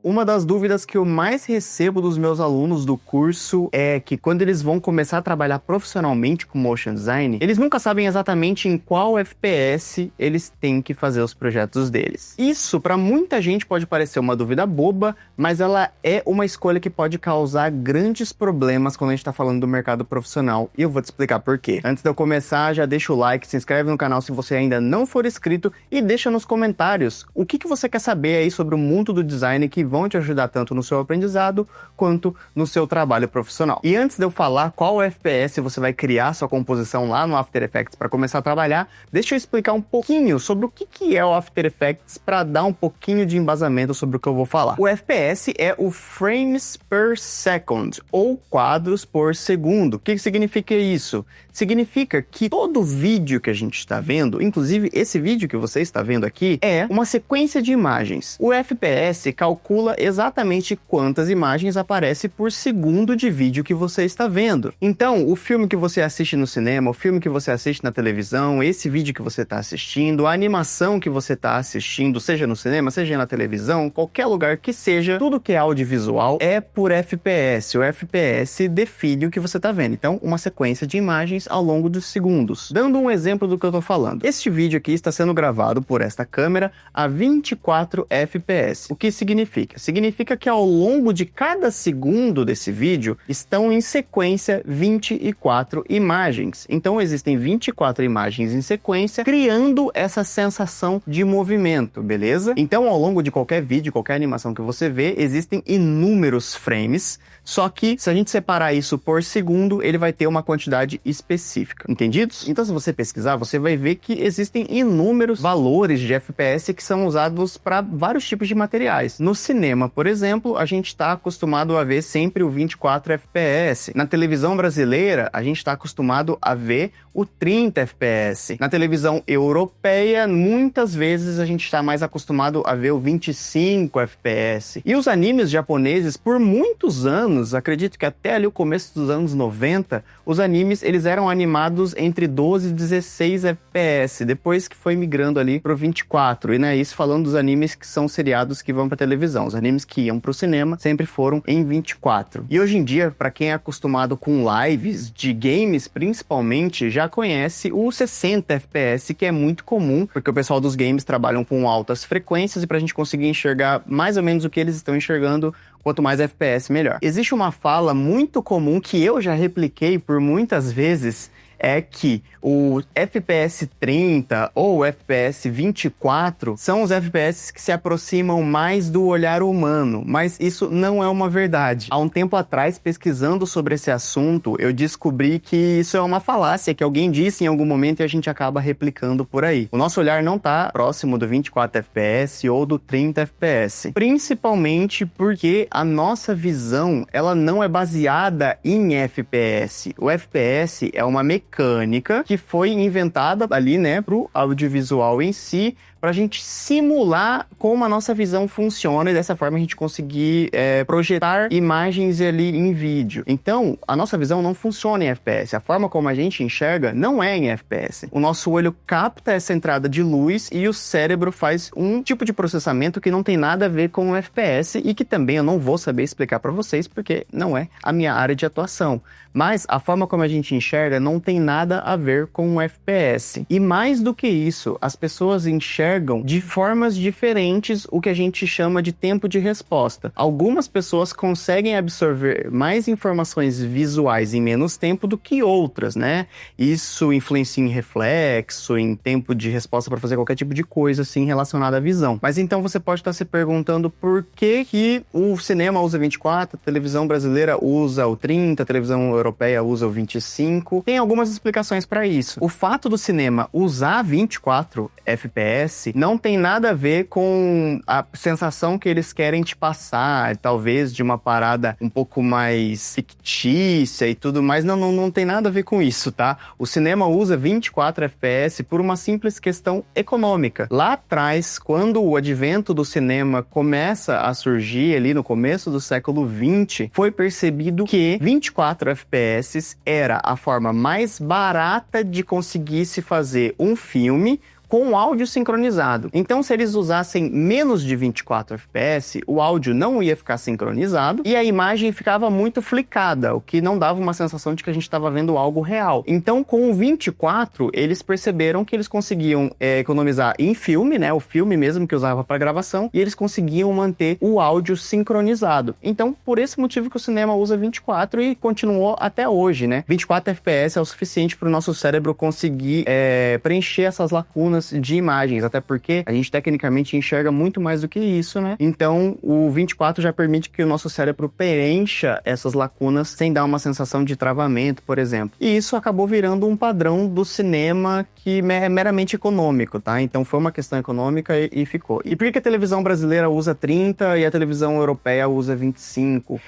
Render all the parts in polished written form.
uma das dúvidas que eu mais recebo dos meus alunos do curso é que quando eles vão começar a trabalhar profissionalmente com motion design, eles nunca sabem exatamente em qual FPS eles têm que fazer os projetos deles. Isso, para muita gente, pode parecer uma dúvida boba, mas ela é uma escolha que pode causar grandes problemas quando a gente está falando do mercado profissional, e eu vou te explicar por quê. Antes de eu começar, já deixa o like, se inscreve no canal se você ainda não for inscrito e deixa nos comentários o que você quer saber aí sobre o mundo do design que vão te ajudar tanto no seu aprendizado quanto no seu trabalho profissional. E antes de eu falar qual FPS você vai criar sua composição lá no After Effects para começar a trabalhar, deixa eu explicar um pouquinho sobre o que é o After Effects para dar um pouquinho de embasamento sobre o que eu vou falar. O FPS é o Frames per Second, ou quadros por segundo. O que significa isso? Significa que todo vídeo que a gente está vendo, inclusive esse vídeo que você está vendo aqui, é uma sequência de imagens. O FPS calcula exatamente quantas imagens aparecem por segundo de vídeo que você está vendo. Então, o filme que você assiste no cinema, o filme que você assiste na televisão, esse vídeo que você está assistindo, a animação que você está assistindo, seja no cinema, seja na televisão, qualquer lugar que seja, tudo que é audiovisual é por FPS. O FPS define o que você está vendo. Então, uma sequência de imagens ao longo dos segundos. Dando um exemplo do que eu estou falando. Este vídeo aqui está sendo gravado por esta câmera a 24 FPS. O que significa? Significa que ao longo de cada segundo desse vídeo estão em sequência 24 imagens. Então existem 24 imagens em sequência, criando essa sensação de movimento, beleza? Então ao longo de qualquer vídeo, qualquer animação que você vê, existem inúmeros frames, só que se a gente separar isso por segundo, ele vai ter uma quantidade específica. Entendidos? Então se você pesquisar, você vai ver que existem inúmeros valores de FPS que são usados para vários tipos de materiais. No cinema, por exemplo, a gente está acostumado a ver sempre o 24 FPS. Na televisão brasileira, a gente está acostumado a ver o 30 FPS. Na televisão europeia, muitas vezes a gente está mais acostumado a ver o 25 FPS. E os animes japoneses, por muitos anos, acredito que até ali o começo dos anos 90, os animes eles eram animados entre 12 e 16 FPS, depois que foi migrando ali pro 24. E isso falando dos animes que são seriados que vão pra televisão. Os animes que iam pro cinema sempre foram em 24. E hoje em dia, para quem é acostumado com lives de games principalmente, já conhece o 60 FPS, que é muito comum, porque o pessoal dos games trabalham com altas frequências e pra gente conseguir enxergar mais ou menos o que eles estão enxergando, quanto mais FPS, melhor. Existe uma fala muito comum que eu já repliquei por muitas vezes, é que o FPS 30 ou o FPS 24 são os FPS que se aproximam mais do olhar humano, mas isso não é uma verdade. Há um tempo atrás, pesquisando sobre esse assunto, eu descobri que isso é uma falácia, que alguém disse em algum momento e a gente acaba replicando por aí. O nosso olhar não está próximo do 24 FPS ou do 30 FPS, principalmente porque a nossa visão, ela não é baseada em FPS. O FPS é uma mecânica que foi inventada ali, pro audiovisual em si, para a gente simular como a nossa visão funciona e dessa forma a gente conseguir projetar imagens ali em vídeo. Então, a nossa visão não funciona em FPS. A forma como a gente enxerga não é em FPS. O nosso olho capta essa entrada de luz e o cérebro faz um tipo de processamento que não tem nada a ver com o FPS e que também eu não vou saber explicar para vocês porque não é a minha área de atuação. Mas a forma como a gente enxerga não tem nada a ver com o FPS. E mais do que isso, as pessoas enxergam de formas diferentes o que a gente chama de tempo de resposta. Algumas pessoas conseguem absorver mais informações visuais em menos tempo do que outras, Isso influencia em reflexo, em tempo de resposta para fazer qualquer tipo de coisa assim relacionada à visão. Mas então você pode estar se perguntando por que o cinema usa 24, a televisão brasileira usa o 30, a televisão europeia usa o 25. Tem algumas explicações para isso. O fato do cinema usar 24 FPS não tem nada a ver com a sensação que eles querem te passar, talvez de uma parada um pouco mais fictícia e tudo mais. Não tem nada a ver com isso, tá? O cinema usa 24 FPS por uma simples questão econômica. Lá atrás, quando o advento do cinema começa a surgir ali no começo do século XX, foi percebido que 24 FPS era a forma mais barata de conseguir se fazer um filme com áudio sincronizado. Então, se eles usassem menos de 24 FPS, o áudio não ia ficar sincronizado e a imagem ficava muito flicada, o que não dava uma sensação de que a gente estava vendo algo real. Então, com o 24, eles perceberam que eles conseguiam economizar em filme, né, o filme mesmo que usava para gravação, e eles conseguiam manter o áudio sincronizado. Então, por esse motivo que o cinema usa 24 e continuou até hoje, né? 24 FPS é o suficiente para o nosso cérebro conseguir preencher essas lacunas de imagens, até porque a gente tecnicamente enxerga muito mais do que isso, né? Então, o 24 já permite que o nosso cérebro preencha essas lacunas sem dar uma sensação de travamento, por exemplo. E isso acabou virando um padrão do cinema que é meramente econômico, tá? Então, foi uma questão econômica e ficou. E por que a televisão brasileira usa 30 e a televisão europeia usa 25?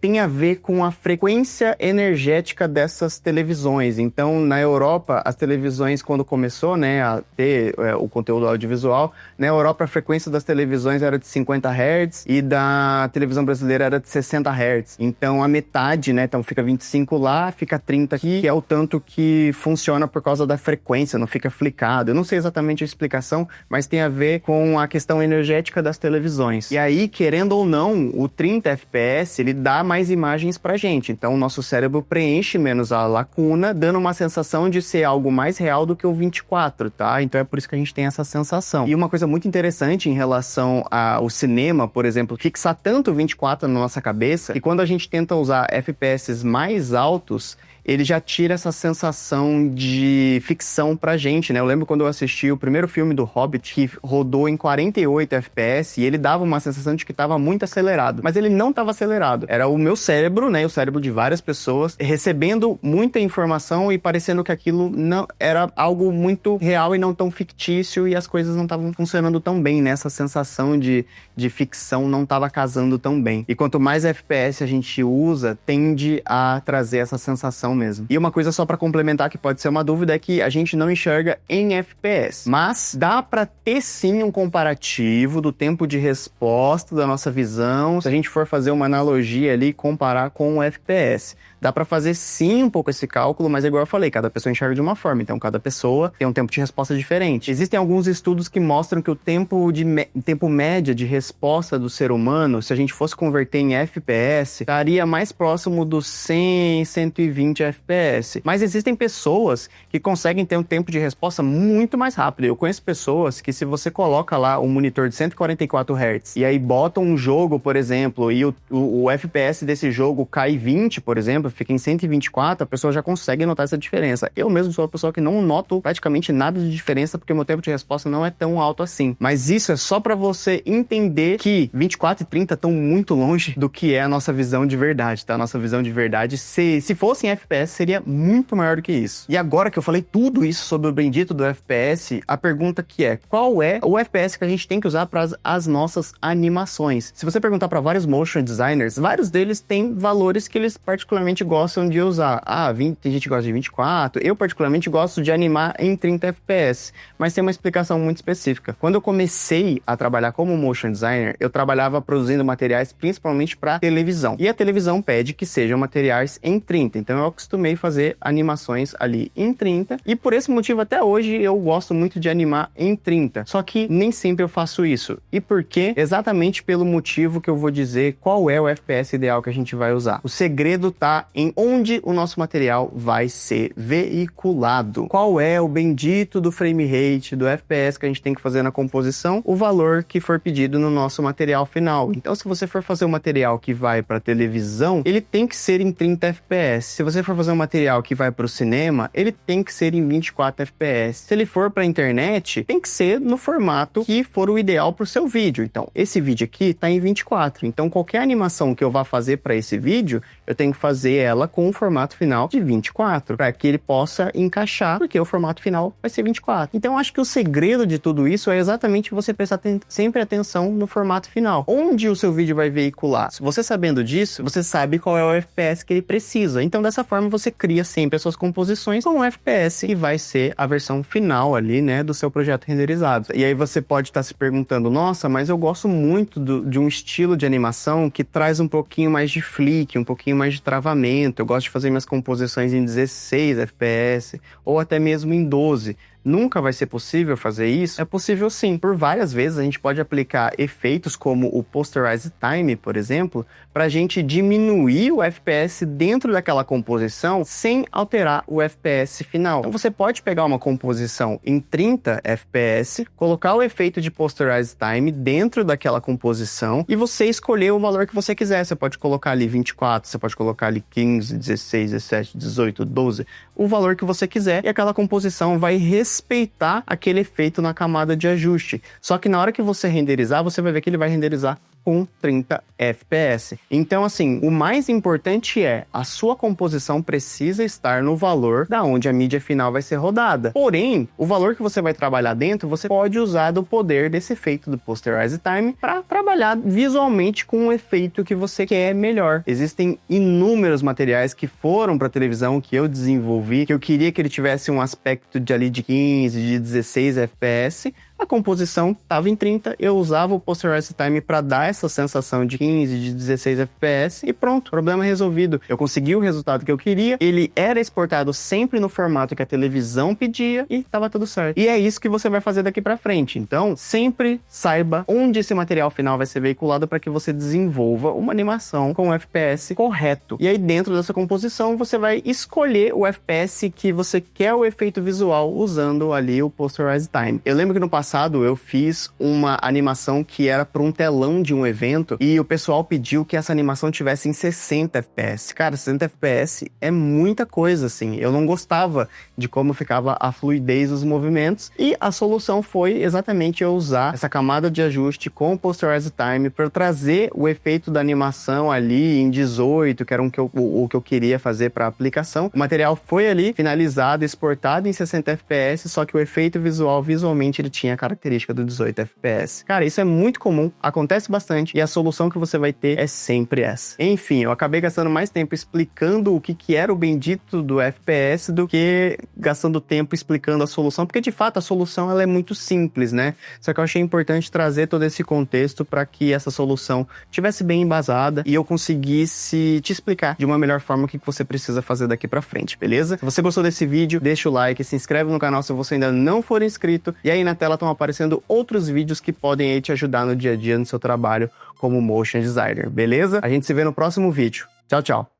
Tem a ver com a frequência energética dessas televisões. Então, na Europa, as televisões, quando começou, né, a ter o conteúdo audiovisual, na Europa a frequência das televisões era de 50 Hz e da televisão brasileira era de 60 Hz. Então, a metade, né, então fica 25 lá, fica 30 aqui, que é o tanto que funciona por causa da frequência, não fica flicado. Eu não sei exatamente a explicação, mas tem a ver com a questão energética das televisões. E aí, querendo ou não, o 30 FPS, ele dá mais imagens pra gente. Então, o nosso cérebro preenche menos a lacuna, dando uma sensação de ser algo mais real do que o 24, tá? Então, é por isso que a gente tem essa sensação. E uma coisa muito interessante em relação ao cinema, por exemplo, fixar tanto o 24 na nossa cabeça, que quando a gente tenta usar FPS mais altos, ele já tira essa sensação de ficção pra gente, né? Eu lembro quando eu assisti o primeiro filme do Hobbit, que rodou em 48 FPS, e ele dava uma sensação de que tava muito acelerado. Mas ele não tava acelerado. Era o meu cérebro, né? O cérebro de várias pessoas, recebendo muita informação e parecendo que aquilo não era algo muito real e não tão fictício, e as coisas não estavam funcionando tão bem, né? Essa sensação de ficção não tava casando tão bem. E quanto mais FPS a gente usa, tende a trazer essa sensação mesmo. E uma coisa só pra complementar que pode ser uma dúvida é que a gente não enxerga em FPS, mas dá pra ter sim um comparativo do tempo de resposta da nossa visão, se a gente for fazer uma analogia ali, comparar com o FPS. Dá pra fazer sim um pouco esse cálculo, mas igual eu falei, cada pessoa enxerga de uma forma, então cada pessoa tem um tempo de resposta diferente. Existem alguns estudos que mostram que o tempo média de resposta do ser humano, se a gente fosse converter em FPS, estaria mais próximo dos 100, 120 FPS. Mas existem pessoas que conseguem ter um tempo de resposta muito mais rápido. Eu conheço pessoas que, se você coloca lá um monitor de 144 Hz e aí bota um jogo, por exemplo, e o FPS desse jogo cai 20, por exemplo, fica em 124, a pessoa já consegue notar essa diferença. Eu mesmo sou uma pessoa que não noto praticamente nada de diferença porque meu tempo de resposta não é tão alto assim. Mas isso é só pra você entender que 24 e 30 estão muito longe do que é a nossa visão de verdade, tá? A nossa visão de verdade, se fosse em FPS, seria muito maior do que isso. E agora que eu falei tudo isso sobre o bendito do FPS, a pergunta que é, qual é o FPS que a gente tem que usar para as nossas animações? Se você perguntar para vários motion designers, vários deles têm valores que eles particularmente gostam de usar. Tem gente que gosta de 24, eu particularmente gosto de animar em 30 FPS, mas tem uma explicação muito específica. Quando eu comecei a trabalhar como motion designer, eu trabalhava produzindo materiais principalmente para televisão. E a televisão pede que sejam materiais em 30, então eu acostumei fazer animações ali em 30, e por esse motivo até hoje eu gosto muito de animar em 30. Só que nem sempre eu faço isso. E por quê? Exatamente pelo motivo que eu vou dizer qual é o FPS ideal que a gente vai usar. O segredo tá em onde o nosso material vai ser veiculado. Qual é o bendito do frame rate, do FPS que a gente tem que fazer na composição? O valor que for pedido no nosso material final. Então, se você for fazer um material que vai para televisão, ele tem que ser em 30 FPS. Se você for fazer um material que vai para o cinema, ele tem que ser em 24 FPS. Se ele for para a internet, tem que ser no formato que for o ideal para o seu vídeo. Então, esse vídeo aqui está em 24. Então, qualquer animação que eu vá fazer para esse vídeo, eu tenho que fazer ela com o formato final de 24, para que ele possa encaixar, porque o formato final vai ser 24. Então, eu acho que o segredo de tudo isso é exatamente você prestar sempre atenção no formato final. Onde o seu vídeo vai veicular? Se você sabendo disso, você sabe qual é o FPS que ele precisa. Então, dessa forma, você cria sempre as suas composições com o FPS que vai ser a versão final ali, né, do seu projeto renderizado. E aí você pode estar se perguntando, nossa, mas eu gosto muito de um estilo de animação que traz um pouquinho mais de flick, um pouquinho mais de travamento. Eu gosto de fazer minhas composições em 16 FPS ou até mesmo em 12. nunca vai ser possível fazer isso? É possível sim. Por várias vezes a gente pode aplicar efeitos como o Posterize Time, por exemplo, para a gente diminuir o FPS dentro daquela composição sem alterar o FPS final. Então você pode pegar uma composição em 30 FPS, colocar o efeito de Posterize Time dentro daquela composição e você escolher o valor que você quiser. Você pode colocar ali 24, você pode colocar ali 15, 16, 17, 18, 12, o valor que você quiser, e aquela composição vai respeitar aquele efeito na camada de ajuste. Só que na hora que você renderizar, você vai ver que ele vai renderizar com 30 FPS. Então, assim, o mais importante é a sua composição precisa estar no valor da onde a mídia final vai ser rodada. Porém, o valor que você vai trabalhar dentro, você pode usar do poder desse efeito do Posterize Time para trabalhar visualmente com um efeito que você quer melhor. Existem inúmeros materiais que foram para televisão que eu desenvolvi, que eu queria que ele tivesse um aspecto de ali de 15, de 16 FPS. A composição estava em 30, eu usava o Posterize Time para dar essa sensação de 15, de 16 FPS e pronto, problema resolvido. Eu consegui o resultado que eu queria, ele era exportado sempre no formato que a televisão pedia e estava tudo certo. E é isso que você vai fazer daqui para frente. Então, sempre saiba onde esse material final vai ser veiculado para que você desenvolva uma animação com o FPS correto. E aí, dentro dessa composição, você vai escolher o FPS que você quer o efeito visual usando ali o Posterize Time. Eu lembro que no passado eu fiz uma animação que era para um telão de um evento e o pessoal pediu que essa animação tivesse em 60 FPS. Cara, 60 FPS é muita coisa, assim. Eu não gostava de como ficava a fluidez dos movimentos e a solução foi exatamente eu usar essa camada de ajuste com o Posterize Time para trazer o efeito da animação ali em 18, que era o que eu queria fazer para a aplicação. O material foi ali finalizado, exportado em 60 FPS, só que o efeito visual, visualmente, ele tinha a característica do 18 FPS. Cara, isso é muito comum, acontece bastante e a solução que você vai ter é sempre essa. Enfim, eu acabei gastando mais tempo explicando o que era o bendito do FPS do que gastando tempo explicando a solução, porque de fato a solução ela é muito simples, né? Só que eu achei importante trazer todo esse contexto para que essa solução tivesse bem embasada e eu conseguisse te explicar de uma melhor forma o que você precisa fazer daqui para frente, beleza? Se você gostou desse vídeo, deixa o like, se inscreve no canal se você ainda não for inscrito e aí na tela estão aparecendo outros vídeos que podem aí te ajudar no dia a dia no seu trabalho como motion designer, beleza? A gente se vê no próximo vídeo. Tchau, tchau!